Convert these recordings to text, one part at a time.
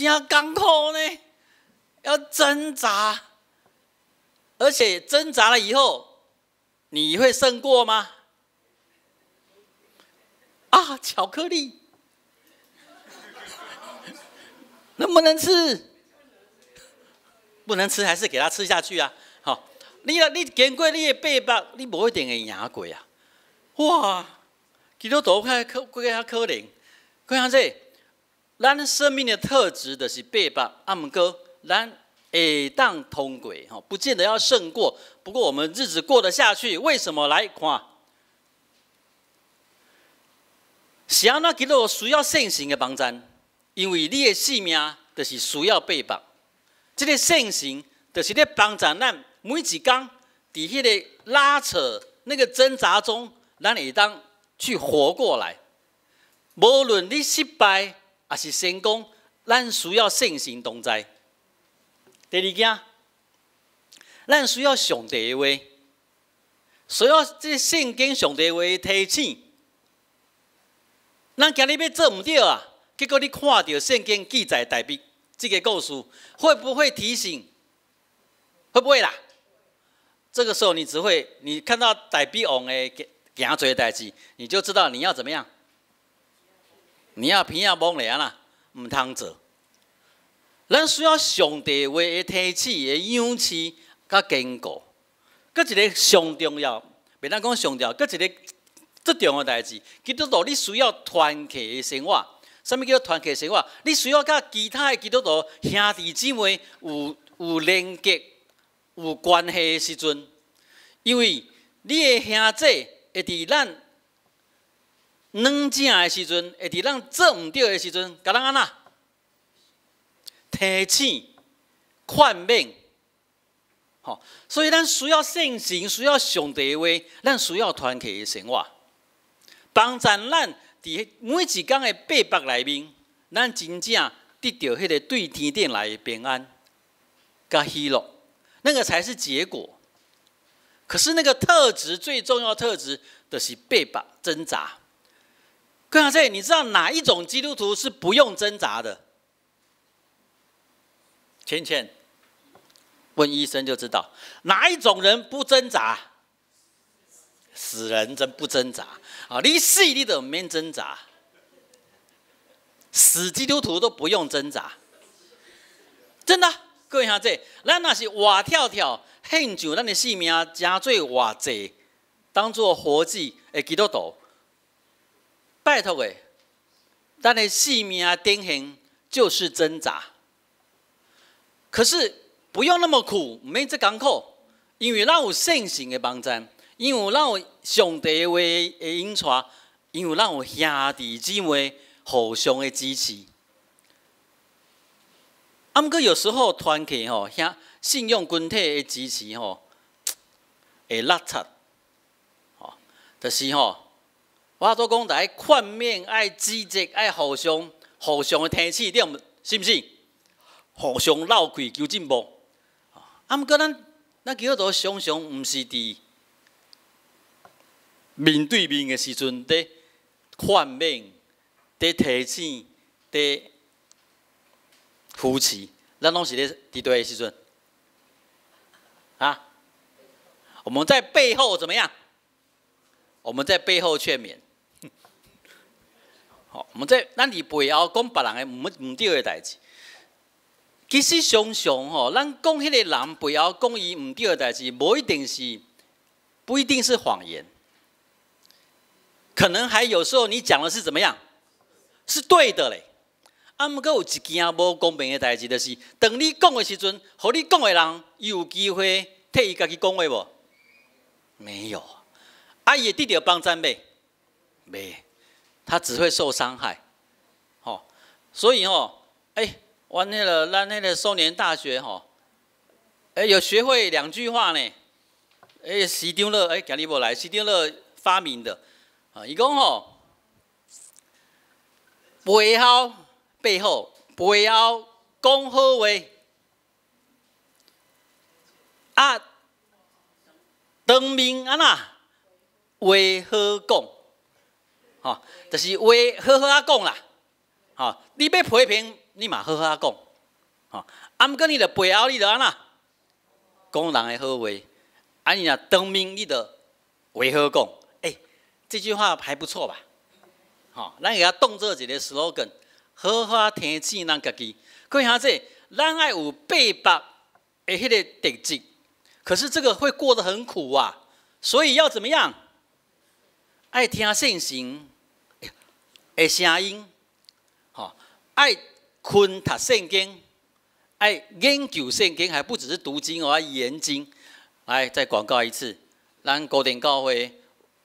真艰苦呢，要挣扎，而且挣扎了以后，你会胜过吗？啊，巧克力能不能吃？不能吃，还是给他吃下去啊？好，你经过你的背包，你不一定会赢过啊！哇，基督徒较可怜，看这，咱生命的特质就是背包，啊，不过咱会当通过，不见得要胜过，不过我们日子过得下去，为什么？来看。是安怎？基督需要圣神的帮助，因为你的性命就是需要背包。这个圣神就是咧帮助咱每一天，在迄个拉扯、那个挣扎中，咱会当去活过来。无论你失败还是成功，咱需要圣神同在。第二件，咱需要上帝的话，需要这圣经上帝的话提醒。咱今日要做唔对啊，结果你看到圣经记载大笔这个故事，会不会提醒？会不会啦？这个时候你看到大笔王的行做的代志，你就知道你要怎么样。你要偏要蒙了啦，唔通做。咱需要上帝话的提醒、的勇气、甲坚固。搁一个上重要，袂当讲上重要，搁一个。最重要的代志，基督徒你需要团契的生活。什么叫团契生活？你需要甲其他的基督徒兄弟姊妹有连结、有关系的时阵，因为你的兄弟会伫咱软正的时阵，会伫咱做唔对的时阵，甲咱安那提醒、劝勉。所以咱需要圣神，需要上帝的话，咱需要团契的生活。帮助咱伫每一天的背包内面，咱真正得到迄个对天顶来的平安、甲喜乐，那个才是结果。可是那个特质最重要的特质，就是背包挣扎。各位你知道哪一种基督徒是不用挣扎的？倩，问医生就知道，哪一种人不挣扎？死人真不挣扎啊！你死你都唔免挣扎，死基督徒都不用挣扎，真的。各位兄弟，咱若是活跳跳，献上咱的性命，真做活祭，当作活祭的基督徒，拜托的，咱的性命顶行就是挣扎。可是不用那么苦，唔免这艰苦，因为咱有圣神的帮助。因为咱有上帝话的引带，因为咱有兄弟姊妹互相的支持。啊，不过有时候团契信用群体的支持会落差，就是我都讲爱劝勉、爱指责、爱互相的提醒，你信不信？互相闹开求进步。啊，不过咱基督徒常常唔是伫面对面的时阵，在劝勉、在提醒、在扶持，咱拢是在伫对的时阵啊。我们在背后怎么样？我们在背后劝勉。好，我们在咱伫背后讲别人的唔对的代志。其实常常咱讲迄个人背后讲伊唔对的代志，不一定是谎言。可能还有时候你讲的是怎么样？是对的嘞。啊，不过有一件无公平的代志，就是当你讲的时阵，和你讲的人有机会替伊家己讲话无？没有。啊，伊会得到帮助没？没，他只会受伤害。所以咱那个少年大学有学会2句话呢。市长乐今日无来，市长乐发明的。伊讲背后讲好话，啊，当面安那话好讲，就是话好好啊讲啦。你要批评你嘛好好讲，吼。啊，毋过你著背后你著安那讲人的好话，啊，你若当面你著话好讲。这句话还不错吧？吼，咱给它当做一个 slogan， 好好提醒咱家己。各位兄弟，咱爱有背白的迄个特质，可是这个会过得很苦啊。所以要怎么样？爱听圣神的声音，吼，爱困读圣经，爱研究圣经，还不只是读经哦，要研经。来，再广告一次，咱高点教会。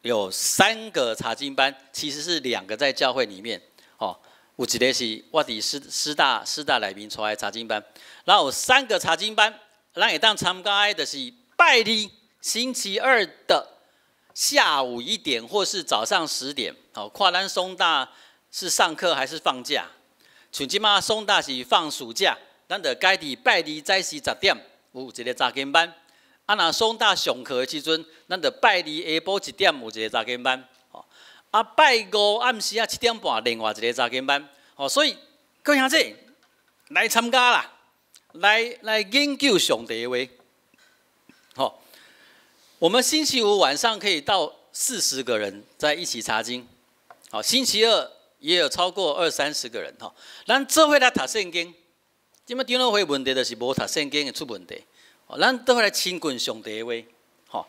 有3个查经班，其实是2个在教会里面，哦，有一个是我伫师大内面出来的查经班，然后有3个查经班，咱会当参加的，就是拜日星期2的下午1点，或是早上10点，哦，看咱松大是上课还是放假，像即马松大是放暑假，咱就改伫拜日早时10点有一个查经班。啊，若松大上课的时阵，咱就拜日下晡1点有一个查经班，哦，啊拜5暗时啊7点半另外一个查经班，哦，所以各位兄弟来参加啦，来研究上帝的话，好，我们星期5晚上可以到40个人在一起查经，好，星期2也有超过20-30个人，哈，咱做伙来读圣经，即摆长老会问题就是无读圣经会出问题。咱倒来亲近上帝的话，吼，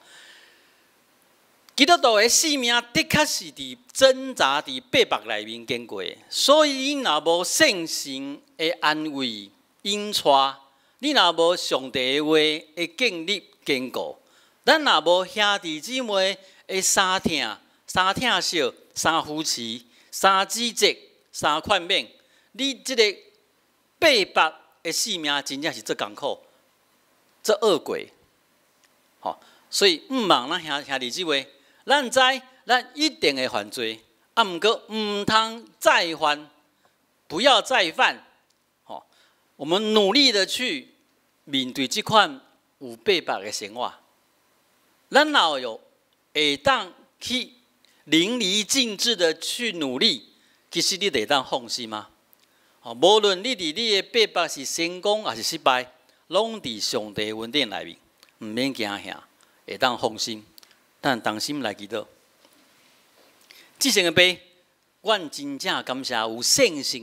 基督徒的性命的确是伫挣扎伫八百内面经过的，所以你若无圣神的安慰引带，你若无上帝的话的建立坚固，咱若无兄弟姊妹的三听惜、三扶持、三指责、三劝勉，你这个八百的性命真正是最艰苦。这恶鬼，吼，所以毋茫咱兄弟姊妹，咱知咱一定会犯罪，啊，毋过毋通再犯，不要再犯，吼，我们努力的去面对这款有八百的生活，咱若有会当去淋漓尽致的去努力，其实你会当放心吗？哦，无论你伫你的八百是成功还是失败。拢伫上帝恩典内面，毋免惊吓，会当放心，但当心来祈祷。即成个杯，阮真正感谢有圣神。